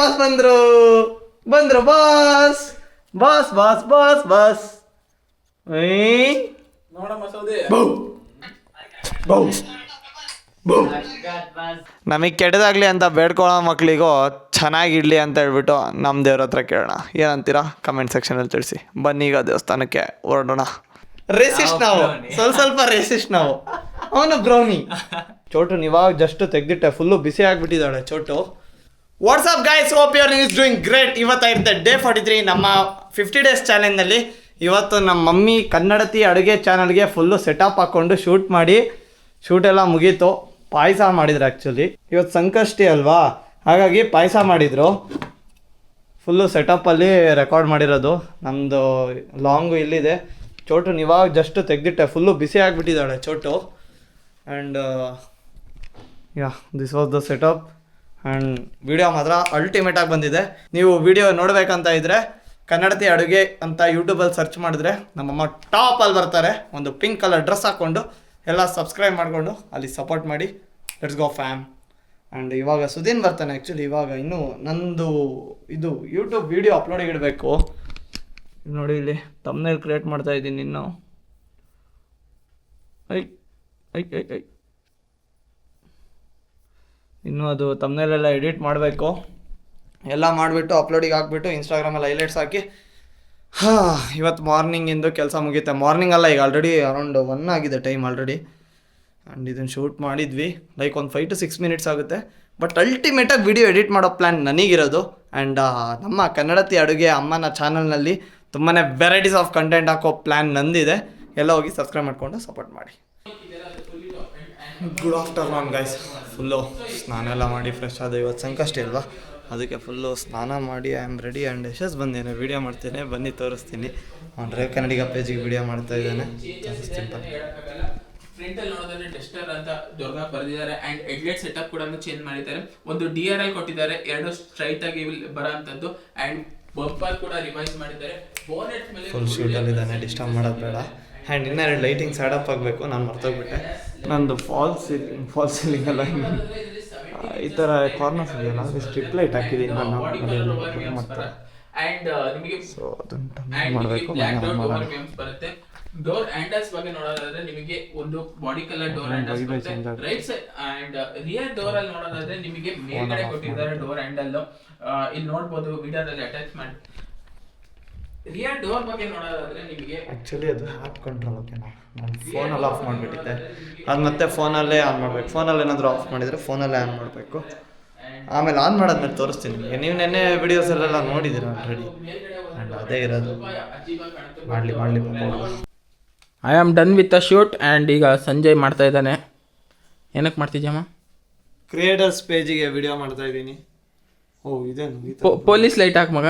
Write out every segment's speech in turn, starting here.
Boss ಬಂದ್ರು ಬಂದ್ರು boss boss boss boss boss ನೋಡಮ್ಮ ಸೌದೆ. ನಮಗೆ ಕೆಟ್ಟದಾಗ್ಲಿ ಅಂತ ಬೇಡ್ಕೊಳ್ಳೋ ಮಕ್ಳಿಗೂ ಚೆನ್ನಾಗಿಡ್ಲಿ ಅಂತ ಹೇಳ್ಬಿಟ್ಟು ನಮ್ಮ ದೇವ್ರ ಹತ್ರ ಕೇಳೋಣ. ಏನಂತೀರಾ ಕಮೆಂಟ್ ಸೆಕ್ಷನಲ್ಲಿ ತಿಳಿಸಿ. ಬನ್ನಿ ಈಗ ದೇವಸ್ಥಾನಕ್ಕೆ ಹೊರಡೋಣ. ರೇಸಿಸ್ಟ್ ನಾವು, ಸ್ವಲ್ಪ ರೇಸಿಸ್ಟ್ ನಾವು. ಅವನು ಬ್ರೌನಿ. ಚೋಟು ಇವಾಗ ಜಸ್ಟ್ ತೆಗ್ದಿಟ್ಟೆ, ಫುಲ್ಲು ಬಿಸಿ ಆಗಿಬಿಟ್ಟಿದ್ದಾಳೆ Chotu. What's up guys, hope your is doing great. ಇವತ್ತಾಗಿರುತ್ತೆ ಡೇ 43 ನಮ್ಮ 50 ಡೇಸ್ ಚಾಲೆಂಜ್ನಲ್ಲಿ. ಇವತ್ತು ನಮ್ಮ ಮಮ್ಮಿ ಕನ್ನಡತಿ ಅಡುಗೆ ಚಾನಲ್ಗೆ ಫುಲ್ಲು ಸೆಟಪ್ ಹಾಕ್ಕೊಂಡು ಶೂಟೆಲ್ಲ ಮುಗೀತು. ಪಾಯಸ ಮಾಡಿದ್ರು ಆ್ಯಕ್ಚುಲಿ. ಇವತ್ತು ಸಂಕಷ್ಟಿ ಅಲ್ವಾ, ಹಾಗಾಗಿ ಪಾಯಸ ಮಾಡಿದರು. ಫುಲ್ಲು ಸೆಟಪ್ಪಲ್ಲಿ ರೆಕಾರ್ಡ್ ಮಾಡಿರೋದು. ನಮ್ಮದು ಲಾಂಗು ಇಲ್ಲಿದೆ. ಚೋಟು ಇವಾಗ ಜಸ್ಟ್ ತೆಗ್ದಿಟ್ಟೆ, ಫುಲ್ಲು ಬಿಸಿ ಆಗಿಬಿಟ್ಟಿದ್ದಾಳೆ Chotu. And this was the setup. And video ಮಾತ್ರ ಅಲ್ಟಿಮೇಟಾಗಿ ಬಂದಿದೆ. ನೀವು ವಿಡಿಯೋ ನೋಡಬೇಕಂತ ಇದ್ದರೆ ಕನ್ನಡತಿ ಅಡುಗೆ ಅಂತ ಯೂಟ್ಯೂಬಲ್ಲಿ ಸರ್ಚ್ ಮಾಡಿದ್ರೆ ನಮ್ಮಮ್ಮ ಟಾಪಲ್ಲಿ ಬರ್ತಾರೆ, ಒಂದು ಪಿಂಕ್ ಕಲರ್ ಡ್ರೆಸ್ ಹಾಕ್ಕೊಂಡು. ಎಲ್ಲ ಸಬ್ಸ್ಕ್ರೈಬ್ ಮಾಡಿಕೊಂಡು ಅಲ್ಲಿ ಸಪೋರ್ಟ್ ಮಾಡಿ. Let's go fam. ಆ್ಯಂಡ್ ಇವಾಗ ಸುದೀನ್ ಬರ್ತಾನೆ. ಆ್ಯಕ್ಚುಲಿ ಇವಾಗ ಇನ್ನೂ ನಂದು ಇದು ಯೂಟ್ಯೂಬ್ ವೀಡಿಯೋ ಅಪ್ಲೋಡಿಗೆ ಇಡಬೇಕು. ನೋಡಿ ಇಲ್ಲಿ ತಮ್ನೇಲ್ ಕ್ರಿಯೇಟ್ ಮಾಡ್ತಾ ಇದ್ದೀನಿ ಇನ್ನು. ಇನ್ನೂ ಅದು ತಮ್ನೇಲೆಲ್ಲ ಎಡಿಟ್ ಮಾಡಬೇಕು. ಎಲ್ಲ ಮಾಡಿಬಿಟ್ಟು ಅಪ್ಲೋಡಿಗೆ ಹಾಕ್ಬಿಟ್ಟು ಇನ್ಸ್ಟಾಗ್ರಾಮಲ್ಲಿ ಹೈಲೈಟ್ಸ್ ಹಾಕಿ. ಇವತ್ತು ಮಾರ್ನಿಂಗಿಂದು ಕೆಲಸ ಮುಗಿಯುತ್ತೆ. ಮಾರ್ನಿಂಗ್ ಅಲ್ಲ, ಈಗ ಆಲ್ರೆಡಿ ಅರೌಂಡ್ 1 ಆಗಿದೆ ಟೈಮ್ ಆಲ್ರೆಡಿ. ಆ್ಯಂಡ್ ಇದನ್ನು ಶೂಟ್ ಮಾಡಿದ್ವಿ. ಲೈಕ್ ಒಂದು 5 to 6 minutes ಆಗುತ್ತೆ. ಬಟ್ ಅಲ್ಟಿಮೇಟಾಗಿ ವಿಡಿಯೋ ಎಡಿಟ್ ಮಾಡೋ ಪ್ಲ್ಯಾನ್ ನನಗಿರೋದು. ಆ್ಯಂಡ್ ನಮ್ಮ ಕನ್ನಡತಿ ಅಡುಗೆ ಅಮ್ಮನ ಚಾನಲ್ನಲ್ಲಿ ತುಂಬಾ ವೆರೈಟೀಸ್ ಆಫ್ ಕಂಟೆಂಟ್ ಹಾಕೋ ಪ್ಲ್ಯಾನ್ ನಂದಿದೆ. ಎಲ್ಲ ಹೋಗಿ ಸಬ್ಸ್ಕ್ರೈಬ್ ಮಾಡಿಕೊಂಡು ಸಪೋರ್ಟ್ ಮಾಡಿ. Good afternoon guys. ಫುಲ್ಲು ಸ್ನಾನ ಎಲ್ಲ ಮಾಡಿ ಫ್ರೆಶ್ ಆದ. ಇವತ್ತು ಸಂಕಷ್ಟಿ ಅಲ್ವಾ, ಅದಕ್ಕೆ ಫುಲ್ಲು ಸ್ನಾನ ಮಾಡಿ I am ready. And Yashas ಬಂದೇನೆ, ವೀಡಿಯೋ ಮಾಡ್ತೇನೆ, ಬನ್ನಿ ತೋರಿಸ್ತೀನಿ. ಅವ್ನು ರೇವ್ ಕನ್ನಡಿಗ ಪೇಜಿಗೆ ವೀಡಿಯೋ ಮಾಡ್ತಾ ಇದ್ದಾನೆ. ಫ್ರಂಟಲ್ಲಿ ನೋಡೋದಾದ್ರೆ ಟೆಸ್ಟರ್ ಅಂತ ದೊಡ್ಡದಾಗ ಬರೆದಿದ್ದಾರೆ. ಆ್ಯಂಡ್ ಹೆಡ್ಲೈಟ್ ಸೆಟಪ್ ಕೂಡ ಚೇಂಜ್ ಮಾಡಿದ್ದಾರೆ. ಒಂದು DRL ಕೊಟ್ಟಿದ್ದಾರೆ, 2 ಸ್ಟ್ರೈಟ್ ಆಗಿ ಬರೋ ಅಂಥದ್ದು. ಆ್ಯಂಡ್ ಬಂಪರ್ ಕೂಡ ರಿವೈಸ್ ಮಾಡಿದ್ದಾರೆ. ಬೋನೆಟ್ ಮೇಲೆ ಫುಲ್ ಶೂಟಲ್ಲಿದ್ದಾನೆ, ಡಿಸ್ಟರ್ಬ್ ಮಾಡೋದು ಬೇಡ. ಆ್ಯಂಡ್ ಇನ್ನೆರಡು ಲೈಟಿಂಗ್ ಸೆಟಪ್ ಆಗಬೇಕು. ನಾನು ಮರ್ತೋಗ್ಬಿಟ್ಟೆ. ನಂದು ಫಾಲ್ಸ್ ಸೀಲಿಂಗ್ ಎಲ್ಲ ಈ ಥರ ಕಾರ್ನರ್ಸ್ ಇದೆಯಲ್ಲ, ಅದು ಸ್ಟ್ರಿಪ್ ಲೈಟ್ ಹಾಕಿದ್ದೀನಿ ನಾನು ಮಾಡ್ತಾರೆ. ಸೊ ಅದನ್ನು ಮಾಡಬೇಕು. ಬರುತ್ತೆ. ಡೋರ್ ಹ್ಯಾಂಡಲ್ಸ್ ಬಗ್ಗೆ ನೋಡೋದಾದ್ರೆ ನಿಮಗೆ ಒಂದು ಬಾಡಿ ಕಲರ್ ಡೋರ್ ಹ್ಯಾಂಡಲ್ಸ್ ಬರುತ್ತೆ. Right side and rear door ಅಲ್ಲಿ ನೋಡೋದಾದ್ರೆ ನಿಮಗೆ ಮೇಲ್ಗಡೆ ಕೊಟ್ಟಿದ್ದಾರೆ ಡೋರ್ ಹ್ಯಾಂಡಲ್. ಇಲ್ಲಿ ನೋಡಬಹುದು ವಿಡಿಯೋದಲ್ಲಿ ಅಟ್ಯಾಚ್ ಮಾಡಿ. ರಿಯರ್ ಡೋರ್ ಬಗ್ಗೆ ನೋಡೋದಾದ್ರೆ ನಿಮಗೆ ಆ್ಯಕ್ಚುಲಿ ಅದು ಆ್ಯಪ್ ಕಂಟ್ರೋಲ್. ಓಕೆ, ನಾನು ಫೋನಲ್ಲಿ ಆಫ್ ಮಾಡಿಬಿಟ್ಟಿದ್ದೆ. ಅದು ಮತ್ತೆ ಫೋನಲ್ಲೇ ಆನ್ ಮಾಡಬೇಕು. ಫೋನಲ್ಲಿ ಏನಾದರೂ ಆಫ್ ಮಾಡಿದರೆ ಫೋನಲ್ಲೇ ಆನ್ ಮಾಡಬೇಕು. ಆಮೇಲೆ ಆನ್ ಮಾಡೋದ್ಮೇಲೆ ತೋರಿಸ್ತೀನಿ ನಿಮಗೆ. ನೀವು ನೆನ್ನೆ ವಿಡಿಯೋಸಲ್ಲೆಲ್ಲ ನೋಡಿದ್ದೀರ ಆಲ್ರೆಡಿ. ಆ್ಯಂಡ್ ಅದೇ ಇರೋದು. ಮಾಡಲಿ I am done with a shoot. And ಈಗ ಸಂಜಯ್ ಮಾಡ್ತಾ ಇದ್ದಾನೆ. ಏನಕ್ಕೆ ಮಾಡ್ತಿದ್ಯಮ್ಮ? ಕ್ರಿಯೇಟರ್ಸ್ ಪೇಜಿಗೆ ವಿಡಿಯೋ ಮಾಡ್ತಾ ಇದ್ದೀನಿ. ಓ ಇದೇನು ಪೊಲೀಸ್ ಲೈಟ್ ಹಾಕಿ ಮಗ.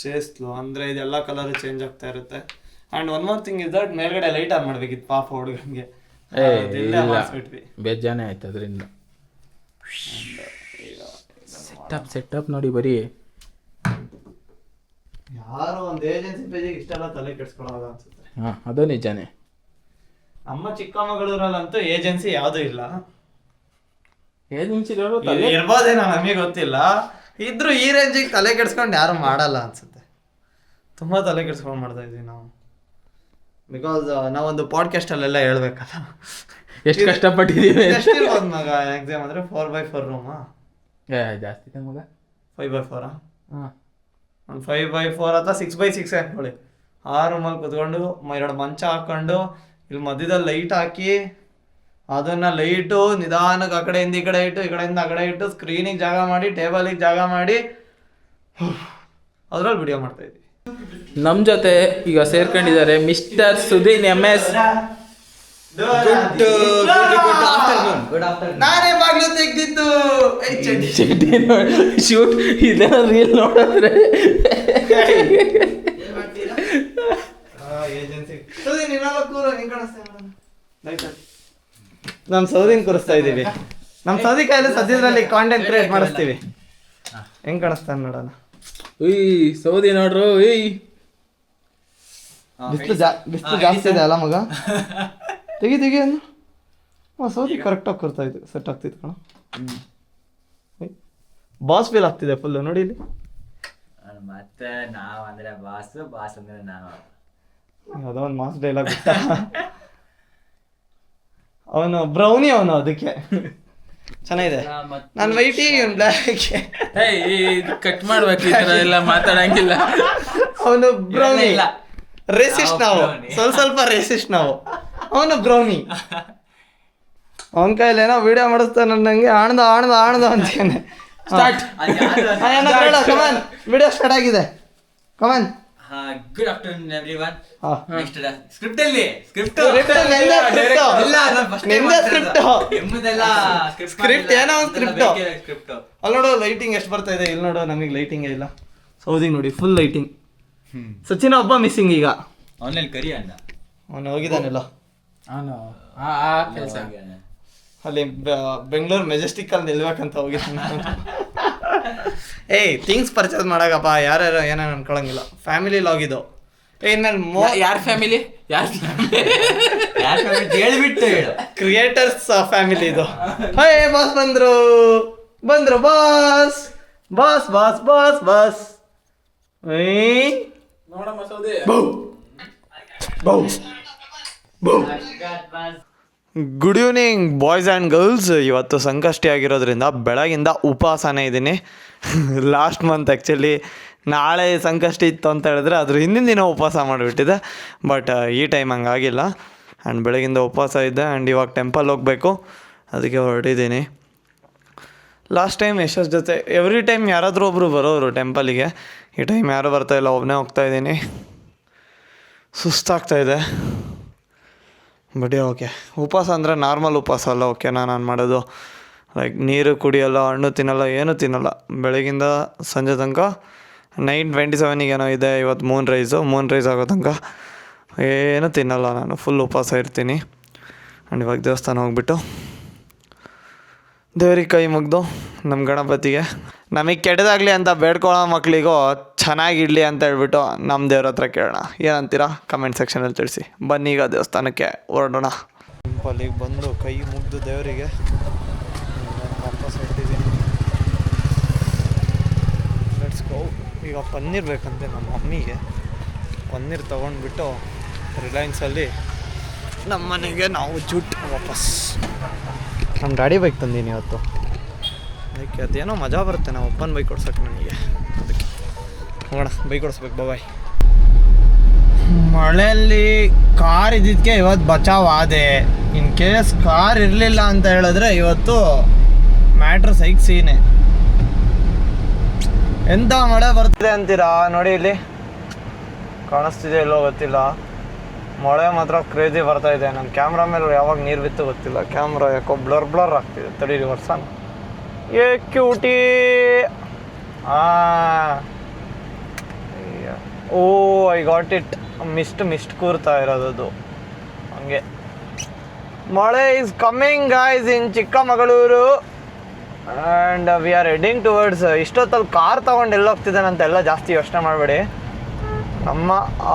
ಚೇಸ್ಲು ಅಂದರೆ ಇದೆಲ್ಲ ಕಲರ್ ಚೇಂಜ್ ಆಗ್ತಾ ಇರುತ್ತೆ. And one more thing is that ಮೇಲ್ಗಡೆ ಲೈಟ್ ಆನ್ ಮಾಡಬೇಕಿತ್ತು ಪಾಪ ಹುಡುಗನಿಗೆ. ಬೇಜಾನೆ ಆಯ್ತು ಅದರಿಂದ. ಸೆಟಪ್ ನೋಡಿ ಬರೀ. ಯಾರು ಒಂದು ಏಜೆನ್ಸಿ ಪೇಜಿಗೆ ಇಷ್ಟೆಲ್ಲ ತಲೆ ಕೆಡಿಸ್ಕೊಳ್ಳೋದು ಅನ್ಸುತ್ತೆ. ಅದು ನಿಜಾನೇ. ನಮ್ಮ ಚಿಕ್ಕಮಗಳೂರಲ್ಲಂತೂ ಏಜೆನ್ಸಿ ಯಾವುದೂ ಇಲ್ಲ. ಏಜೆನ್ಸಿಗಳು ಇರ್ಬೋದೇನೋ, ನಮಗೆ ಗೊತ್ತಿಲ್ಲ. ಇದ್ರು ಈ ರೇಂಜಿಗೆ ತಲೆ ಕೆಡಿಸ್ಕೊಂಡು ಯಾರು ಮಾಡಲ್ಲ ಅನ್ಸುತ್ತೆ. ತುಂಬ ತಲೆ ಕೆಡಿಸ್ಕೊಂಡು ಮಾಡ್ತಾ ಇದ್ದೀವಿ ನಾವು. ಬಿಕಾಸ್ ನಾವೊಂದು ಪಾಡ್ಕಾಸ್ಟಲ್ಲೆಲ್ಲ ಹೇಳ್ಬೇಕಲ್ಲ ಎಷ್ಟು ಕಷ್ಟಪಟ್ಟಿದ್ದೀವಿ. ಎಷ್ಟಿರ್ಬೋದು ಮಗ ಎಕ್ಸಾಮ್ ಅಂದರೆ 4x4 ರೂಮಾ? ಜಾಸ್ತಿ ಇದೆ ಮಗ. 5x4? ಒಂದು 5x4 ಅಥವಾ 6x6 ಹಾಕೊಳ್ಳಿ. 6 ರೂಮಲ್ಲಿ ಕುತ್ಕೊಂಡು 2 ಮಂಚ ಹಾಕೊಂಡು ಇಲ್ಲಿ ಮಧ್ಯದಲ್ಲಿ ಲೈಟ್ ಹಾಕಿ ಅದನ್ನು ಲೈಟು ನಿಧಾನಕ್ಕೆ ಆ ಕಡೆಯಿಂದ ಈ ಕಡೆ ಇಟ್ಟು, ಈ ಕಡೆಯಿಂದ ಆ ಕಡೆ ಇಟ್ಟು, ಸ್ಕ್ರೀನಿಗೆ ಜಾಗ ಮಾಡಿ, ಟೇಬಲಿಗೆ ಜಾಗ ಮಾಡಿ ಅದ್ರಲ್ಲಿ ವಿಡಿಯೋ ಮಾಡ್ತಾ ಇದ್ವಿ. ನಮ್ಮ ಜೊತೆ ಈಗ ಸೇರ್ಕೊಂಡಿದ್ದಾರೆ ಮಿಸ್ಟರ್ ಸುದೀನ್ MS. ನಾನೇ ಬಾಗ್ಲು ತೆಗ್ದಿದ್ದು ಶೂಟ್ ಇದೆಲ್ಲ ರೀಲ್ ನೋಡಿದ್ರೆ ನಮ್ಮ ಸೌದಿನ ಕೂರಿಸ್ತಾ ಇದ್ದೀವಿ. ನಮ್ಮ ಸೌದಿ ಕಾಯಿಲೆ ಸದ್ಯದಲ್ಲಿ ಕಾಂಟೆಂಟ್ ಕ್ರಿಯೇಟ್ ಮಾಡಿಸ್ತೀವಿ. ಹೆಂಗ್ ಕಾಣಿಸ್ತಾನೆ ನೋಡೋಣ. ಸೌದಿ ನೋಡ್ರು. ಬಿಸಿಲು ಜಾಸ್ತಿ ಇದೆ ಅಲ್ಲ ಮಗ? ತೆಗಿ ಅನ್ನು ಸೌದಿ ಕರೆಕ್ಟಾಗಿ ಕೂರ್ತಾ ಇದ್ದು, ಸೆಟ್ ಆಗ್ತಿತ್ತು ಕಣ. ಬಾಸ್ ಫೀಲ್ ಆಗ್ತಿದೆ ಫುಲ್ಲು ನೋಡಿ ಇಲ್ಲಿ. ಮತ್ತೆ ನಾವ್ ಅಂದ್ರೆ ಬಾಸ್, ಬಾಸ್ ಅಂದ್ರೆ ನಾವು. ಯಾವುದೋ ಒಂದು ಮಾಸ್ ಡೈಲಾಗ್ ಗೊತ್ತಾ? ಅವನು ಬ್ರೌನಿ, ಅವನು ಅದಕ್ಕೆ ಚೆನ್ನಾಗಿದೆ. ನಾನು ವೈಟಿ, ಇವನು ಬ್ಲ್ಯಾಕ್. ಕಟ್ ಮಾಡ್ಬೇಕು, ಈ ತರ ಎಲ್ಲ ಮಾತಾಡಂಗಿಲ್ಲ. ಅವನು ಬ್ರೌನಿ. ರೇಸಿಸ್ಟ್ ನಾವು, ಸ್ವಲ್ಪ ರೇಸಿಸ್ಟ್ ನಾವು. ಅವನು ಬ್ರೌನಿ. ಅವನ ಕೈಲೇನೋ ವಿಡಿಯೋ ಮಾಡಿಸ್ತಾನೆ ನಂಗೆ. ಆಣದ ಅಂತಾನೆ. ಕಮಾನ್, ವಿಡಿಯೋ ಸ್ಟಾರ್ಟ್ ಆಗಿದೆ. Come on. Good afternoon everyone. Next script ಏನೋ ಒಂದು ಸ್ಕ್ರಿಪ್ಟ್. ಅಲ್ಲಿ ನೋಡು ಲೈಟಿಂಗ್ ಎಷ್ಟು ಬರ್ತಾ ಇದೆ. ಇಲ್ಲಿ ನೋಡು, ನಮಗೆ ಲೈಟಿಂಗ್ ಇಲ್ಲ. ಸೌದಿಗೆ ನೋಡಿ ಫುಲ್ ಲೈಟಿಂಗ್. ಸಚಿನ್ ಒಬ್ಬ ಮಿಸ್ಸಿಂಗ್ ಈಗ. ಆನ್ಲೈನ್ ಕರಿ ಅಣ್ಣ, ಅವನು ಹೋಗಿದ್ದಾನೆಲ್ಲ ಕೆಲಸ. ಅಲ್ಲಿ ಬೆಂಗಳೂರು ಮೆಜೆಸ್ಟಿಕ್ ಅಲ್ಲಿ ನಿಲ್ಬೇಕಂತ ಹೋಗಿದ್ದಾನೆ. ಏಯ್ ಥಿಂಗ್ಸ್ ಪರ್ಚೇಸ್ ಮಾಡಾಕಪ್ಪ, ಯಾರ್ಯಾರು ಏನೇನು ಅನ್ಕೊಳಂಗಿಲ್ಲ. ಫ್ಯಾಮಿಲಿ ಲಾಗ್ ಇದು. ಇನ್ಮೇಲೆ ಯಾರ ಫ್ಯಾಮಿಲಿ ಹೇಳ್ಬಿಟ್ಟು ಹೇಳು. ಕ್ರಿಯೇಟರ್ಸ್ ಫ್ಯಾಮಿಲಿ ಇದು. ಹೇ ಬಾಸ್ ಬಂದ್ರು boss boss boss boss boss. ನೋಡಮ್ಮ ಸೌದಿ. Good evening boys and girls. ಇವತ್ತು ಸಂಕಷ್ಟಿ ಆಗಿರೋದ್ರಿಂದ ಬೆಳಗಿಂದ ಉಪವಾಸನೇ ಇದ್ದೀನಿ. ಲಾಸ್ಟ್ ಮಂತ್ ಆ್ಯಕ್ಚುಲಿ ನಾಳೆ ಸಂಕಷ್ಟಿ ಇತ್ತು ಅಂತ ಹೇಳಿದ್ರೆ ಅದ್ರ ಹಿಂದಿನ ದಿನ ಉಪವಾಸ ಮಾಡಿಬಿಟ್ಟಿದೆ. ಬಟ್ ಈ ಟೈಮ್ ಹಂಗಾಗಿಲ್ಲ. ಆ್ಯಂಡ್ ಬೆಳಗಿಂದ ಉಪವಾಸ ಇದ್ದೆ. ಆ್ಯಂಡ್ ಇವಾಗ ಟೆಂಪಲ್ ಹೋಗಬೇಕು, ಅದಕ್ಕೆ ಹೊರಟಿದ್ದೀನಿ. ಲಾಸ್ಟ್ ಟೈಮ್ ಯಶಸ್ ಜೊತೆ ಎವ್ರಿ ಟೈಮ್ ಯಾರಾದರೂ ಒಬ್ಬರು ಬರೋರು ಟೆಂಪಲಿಗೆ. ಈ ಟೈಮ್ ಯಾರೂ ಬರ್ತಾಯಿಲ್ಲ, ಒಬ್ಬನೇ ಹೋಗ್ತಾಯಿದ್ದೀನಿ. ಸುಸ್ತಾಗ್ತಾಯಿದೆ. ಬಟ್ ಓಕೆ, ಉಪವಾಸ ಅಂದರೆ ನಾರ್ಮಲ್ ಉಪವಾಸ ಅಲ್ಲ. ಓಕೆನಾ, ನಾನು ಮಾಡೋದು ಲೈಕ್ ನೀರು ಕುಡಿಯೋಲ್ಲ, ಹಣ್ಣು ತಿನ್ನಲ್ಲ, ಏನೂ ತಿನ್ನಲ್ಲ. ಬೆಳಗಿಂದ ಸಂಜೆ ತನಕ 9:27 ಏನೋ ಇದೆ ಇವತ್ತು ಮೂನ್ ರೈಸ್ ಆಗೋ ತನಕ ಏನೂ ತಿನ್ನಲ್ಲ. ನಾನು ಫುಲ್ ಉಪವಾಸ ಇರ್ತೀನಿ. ಆ್ಯಂಡ್ ಇವಾಗ ದೇವಸ್ಥಾನ ಹೋಗ್ಬಿಟ್ಟು ದೇವ್ರಿಗೆ ಕೈ ಮುಗ್ದು ನಮ್ಮ ಗಣಪತಿಗೆ ನಮಗೆ ಕೆಟ್ಟದಾಗಲಿ ಅಂತ ಬೇಡ್ಕೊಳ್ಳೋ ಮಕ್ಕಳಿಗೂ ಚೆನ್ನಾಗಿಡಲಿ ಅಂತ ಹೇಳ್ಬಿಟ್ಟು ನಮ್ಮ ದೇವ್ರ ಹತ್ರ ಕೇಳೋಣ. ಏನಂತೀರಾ ಕಮೆಂಟ್ ಸೆಕ್ಷನಲ್ಲಿ ತಿಳಿಸಿ. ಬನ್ನಿ ಈಗ ದೇವಸ್ಥಾನಕ್ಕೆ ಹೊರಡೋಣ. ಟೆಂಪಲಿಗೆ ಬಂದು ಕೈ ಮುಗ್ದು ದೇವರಿಗೆ ವಾಪಸ್ ಹೊರಟಿದ್ದೀನಿ. Let's go. ಈಗ ಪನ್ನೀರ್ ಬೇಕಂತೆ ನಮ್ಮ ಮಮ್ಮಿಗೆ. ಪನ್ನೀರ್ ತೊಗೊಂಡ್ಬಿಟ್ಟು ರಿಲಯನ್ಸಲ್ಲಿ ನಮ್ಮ ಮನೆಗೆ ನಾವು ಜೂಟ್ ವಾಪಸ್. ನಮ್ಮ ಗಾಡಿ ಬೈಕ್ ತಂದೀನಿ ಇವತ್ತು. ಅದಕ್ಕೆ ಅದೇನೋ ಮಜಾ ಬರುತ್ತೆ ನಾವು ಅಪ್ಪನ ಬೈಕ್ ಕೊಡ್ಸೋಕೆ ನನಗೆ. ಅದಕ್ಕೆ ಹೋಗೋಣ, ಬೈಕ್ ಕೊಡಿಸ್ಬೇಕು. ಬಾಯ್. ಮಳೆಯಲ್ಲಿ ಕಾರ್ ಇದ್ದಿದ್ದಕ್ಕೆ ಇವತ್ತು ಬಚಾವ್ ಆದೆ. ಇನ್ ಕೇಸ್ ಕಾರ್ ಇರಲಿಲ್ಲ ಅಂತ ಹೇಳಿದ್ರೆ ಇವತ್ತು ಮ್ಯಾಟ್ರ್ ಸೈಕ್ ಸೀನೆ. ಎಂಥ ಮಳೆ ಬರ್ತಿದೆ ಅಂತೀರಾ? ನೋಡಿ ಇಲ್ಲಿ ಕಾಣಿಸ್ತಿದೆ ಇಲ್ಲೋ ಗೊತ್ತಿಲ್ಲ. ಮಳೆ ಮಾತ್ರ ಕ್ರೇಜಿ ಬರ್ತಾ ಇದೆ. ನನ್ನ ಕ್ಯಾಮ್ರಾ ಮೇಲೆ ಯಾವಾಗ ನೀರು ಬಿತ್ತು ಗೊತ್ತಿಲ್ಲ. ಕ್ಯಾಮ್ರಾ ಯಾಕೋ ಬ್ಲರ್ ಆಗ್ತಿದೆ. ತಡೀರಿ ವರ್ಷನ. ಏ cutie. Oh I got it. Mist ಕೂರ್ತಾ ಇರೋದು ಹಂಗೆ. ಮಳೆ is coming guys in Chikkamagaluru. And we are heading towards. ಇಷ್ಟೊತ್ತಲ್ಲಿ ಕಾರ್ ತೊಗೊಂಡು ಎಲ್ಲೋಗ್ತಿದ್ದಾನಂತೆಲ್ಲ ಜಾಸ್ತಿ ಯೋಚನೆ ಮಾಡಬೇಡಿ. ನಮ್ಮ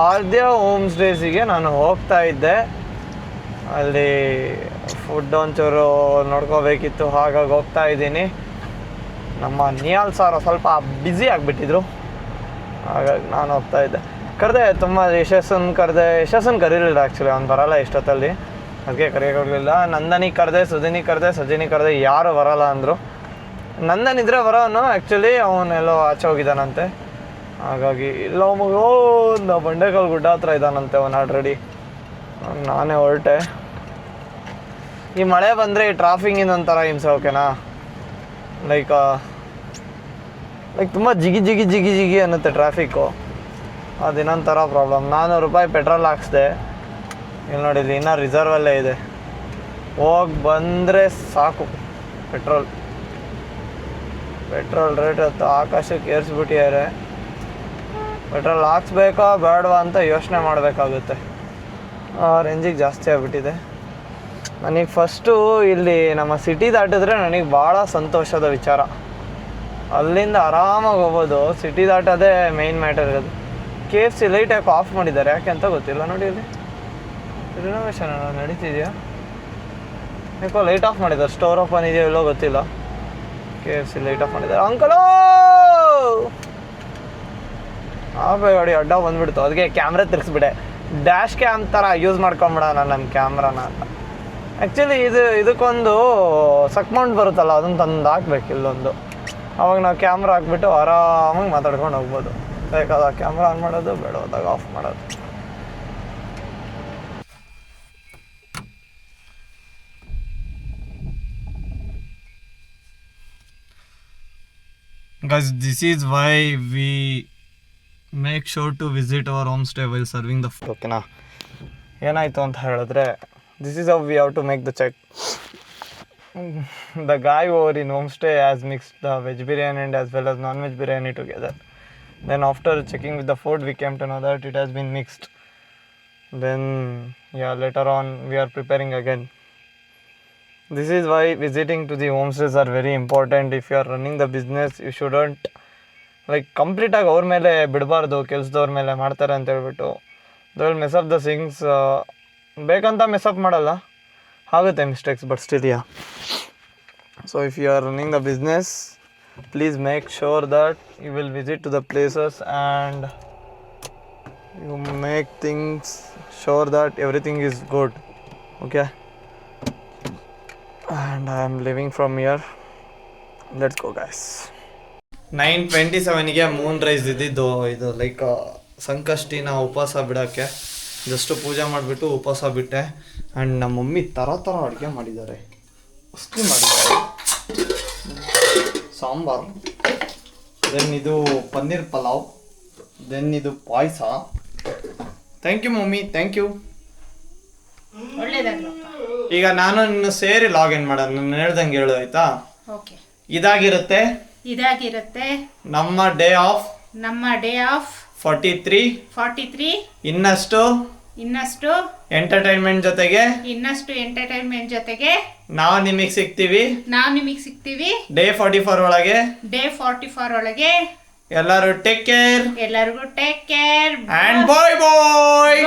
ಆದ್ಯ ಹೋಮ್ ಸ್ಟೇಸಿಗೆ ನಾನು ಹೋಗ್ತಾ ಇದ್ದೆ. ಅಲ್ಲಿ ಫುಡ್ ಒಂಚೂರು ನೋಡ್ಕೋಬೇಕಿತ್ತು, ಹಾಗಾಗಿ ಹೋಗ್ತಾ ಇದ್ದೀನಿ. ನಮ್ಮ ನಿಯಾಲ್ ಸಾರ್ ಸ್ವಲ್ಪ ಬ್ಯುಸಿ ಆಗಿಬಿಟ್ಟಿದ್ರು, ಹಾಗಾಗಿ ನಾನು ಹೋಗ್ತಾ ಇದ್ದೆ. ಕರೆದೆ ತುಂಬ ಯಶಸ್ಸನ್ನು ಕರೀಲಿಲ್ಲ ಆ್ಯಕ್ಚುಲಿ. ಅವ್ನು ಬರೋಲ್ಲ ಇಷ್ಟೊತ್ತಲ್ಲಿ, ಅದಕ್ಕೆ ಕರೆಯೋಕ್ಕೋಗಲಿಲ್ಲ. ನಂದನಿಗೆ ಕರೆದೆ, ಸುದಿನಿಗೆ ಕರೆದೆ, ಸಜಿನಿಗೆ ಕರೆದೆ, ಯಾರು ಬರೋಲ್ಲ ಅಂದರು. ನಂದನ್ ಇದ್ರೆ ಬರೋನು. ಆ್ಯಕ್ಚುಲಿ ಅವನೆಲ್ಲೋ ಆಚೆ ಹೋಗಿದ್ದಾನಂತೆ, ಹಾಗಾಗಿ ಇಲ್ಲ ಮಗೋ ನಾವು ಬಂಡೆಕಲ್ ಗುಡ್ಡ ಹತ್ರ ಇದ್ದಾನಂತೆ ಅವನು ಆಲ್ರೆಡಿ. ನಾನೇ ಹೊರಟೆ. ಈ ಮಳೆ ಬಂದರೆ ಈ ಟ್ರಾಫಿಕ್ಕಿಂದ ಒಂಥರ ಹಿಂಸೆ. ಓಕೆನಾ, ಲೈಕ್ ತುಂಬ ಜಿಗಿ ಅನ್ನುತ್ತೆ ಟ್ರಾಫಿಕ್ಕು. ಅದು ಇನ್ನೊಂಥರ ಪ್ರಾಬ್ಲಮ್. 400 ರೂಪಾಯಿ ಪೆಟ್ರೋಲ್ ಹಾಕ್ಸಿದೆ. ಇಲ್ಲಿ ನೋಡಿದ್ವಿ ಇನ್ನೂ ರಿಸರ್ವಲ್ಲೇ ಇದೆ. ಹೋಗಿ ಬಂದರೆ ಸಾಕು. ಪೆಟ್ರೋಲ್ ರೇಟ್ ಹೊತ್ತು ಆಕಾಶಕ್ಕೆ ಏರಿಸ್ಬಿಟ್ಟಿದ್ದಾರೆ. ಪೆಟ್ರೋಲ್ ಹಾಕ್ಸ್ಬೇಕಾ ಬೇಡವಾ ಅಂತ ಯೋಚನೆ ಮಾಡಬೇಕಾಗುತ್ತೆ. ಆ ರೇಂಜಿಗೆ ಜಾಸ್ತಿ ಆಗಿಬಿಟ್ಟಿದೆ. ನನಗೆ ಫಸ್ಟು ಇಲ್ಲಿ ನಮ್ಮ ಸಿಟಿ ದಾಟಿದ್ರೆ ನನಗೆ ಭಾಳ ಸಂತೋಷದ ವಿಚಾರ. ಅಲ್ಲಿಂದ ಆರಾಮಾಗಿ ಹೋಗ್ಬೋದು. ಸಿಟಿ ದಾಟೋದೇ ಮೇಯ್ನ್ ಮ್ಯಾಟರ್ ಇರೋದು. KFC ಲೈಟ್ ಯಾಕೆ ಆಫ್ ಮಾಡಿದ್ದಾರೆ, ಯಾಕೆ ಅಂತ ಗೊತ್ತಿಲ್ಲ. ನೋಡಿ ಇಲ್ಲಿ ರಿನೋವೇಷನ್ ನಡೀತಿದೆಯಾ, ಯಾಕೋ ಲೈಟ್ ಆಫ್ ಮಾಡಿದ್ದಾರೆ. ಸ್ಟೋರ್ ಓಪನ್ ಇದೆಯೋ ಇಲ್ಲೋ ಗೊತ್ತಿಲ್ಲ. KFC ಲೈಟ್ ಆಫ್ ಮಾಡಿದ್ದಾರೆ. ಅಂಕಲೋ ಗಾಡಿ ಅಡ್ಡ ಬಂದ್ಬಿಡ್ತು, ಅದಕ್ಕೆ ಕ್ಯಾಮ್ರಾ ತಿರ್ಗಿಸ್ಬಿಟ್ಟೆ. ಡ್ಯಾಶ್ ಕ್ಯಾಮ್ ಥರ ಯೂಸ್ ಮಾಡ್ಕೊಂಬಿಡೋಣ ನಮ್ಮ ಕ್ಯಾಮ್ರಾನ ಅಂತ. ಆ್ಯಕ್ಚುಲಿ ಇದಕ್ಕೊಂದು ಸಕ್ ಮೌಂಟ್ ಬರುತ್ತಲ್ಲ, ಅದನ್ನು ತಂದು ಹಾಕ್ಬೇಕು ಇಲ್ಲೊಂದು. ಅವಾಗ ನಾವು ಕ್ಯಾಮ್ರಾ ಹಾಕ್ಬಿಟ್ಟು ಆರಾಮಾಗಿ ಮಾತಾಡ್ಕೊಂಡು ಹೋಗ್ಬೋದು. ಬೇಕಾದಾಗ ಕ್ಯಾಮ್ರಾ ಆನ್ ಮಾಡೋದು, ಬೇಡವಾದಾಗ ಆಫ್ ಮಾಡೋದು. Guys, this is why we make sure to visit our homestay while serving the food. ಓಕೆನಾ, ಏನಾಯಿತು ಅಂತ ಹೇಳಿದ್ರೆ, this is how we have to make the check. The guy over in homestay has mixed the veg biryani and as well as non-veg biryani together. Then after checking with the food, we came to know that it has been mixed. Then later on we are preparing again. This is why visiting to the homestays are very important. If you are running the business, you shouldn't ಕಂಪ್ಲೀಟಾಗಿ ಅವ್ರ ಮೇಲೆ ಬಿಡಬಾರ್ದು, ಕೆಲಸದವ್ರ ಮೇಲೆ ಮಾಡ್ತಾರೆ ಅಂತ ಹೇಳ್ಬಿಟ್ಟು. They will mess up the things. ಬೇಕಂತ mess up ಮಾಡಲ್ಲ, ಆಗುತ್ತೆ mistakes, but still so if you are running the business, please make sure that you will visit to the places and you make things sure that everything is good. Okay, and I am leaving from here. Let's go guys. 9:27 moon rise ಇದ್ದಿದ್ದು. ಇದು like ಸಂಕಷ್ಟಿನ ಉಪವಾಸ ಬಿಡೋಕ್ಕೆ just ಪೂಜೆ ಮಾಡಿಬಿಟ್ಟು ಉಪವಾಸ ಬಿಟ್ಟೆ. And ನಮ್ಮ mummy ಥರ ಅಡುಗೆ ಮಾಡಿದ್ದಾರೆ, ಅಷ್ಟು ಮಾಡಿದ್ದಾರೆ. ಸಾಂಬಾರು, ದೆನ್ ಇದು ಪನ್ನೀರ್ ಪಲಾವ್, ದೆನ್ ಇದು payasa. Thank you mummy, thank you. ಈಗ ನಾನು ನಿನ್ನ ಸೇರಿ ಲಾಗಿನ್ ಮಾಡೋದು, ನಾನು ಹೇಳ್ದಂಗೆ ಹೇಳು ಆಯ್ತಾ? ಓಕೆ. ಇದಾಗಿರುತ್ತೆ ನಮ್ಮ ಡೇ ಆಫ್ 43. ಇನ್ನಷ್ಟು ಎಂಟರ್ಟೈನ್ಮೆಂಟ್ ಜೊತೆಗೆ ನಾವು ನಿಮಗೆ ಸಿಗ್ತೀವಿ ಡೇ 44 ಒಳಗೆ. ಎಲ್ಲರೂ ಟೇಕ್ ಕೇರ್. ಎಲ್ಲರಿಗೂ take care and bye bye.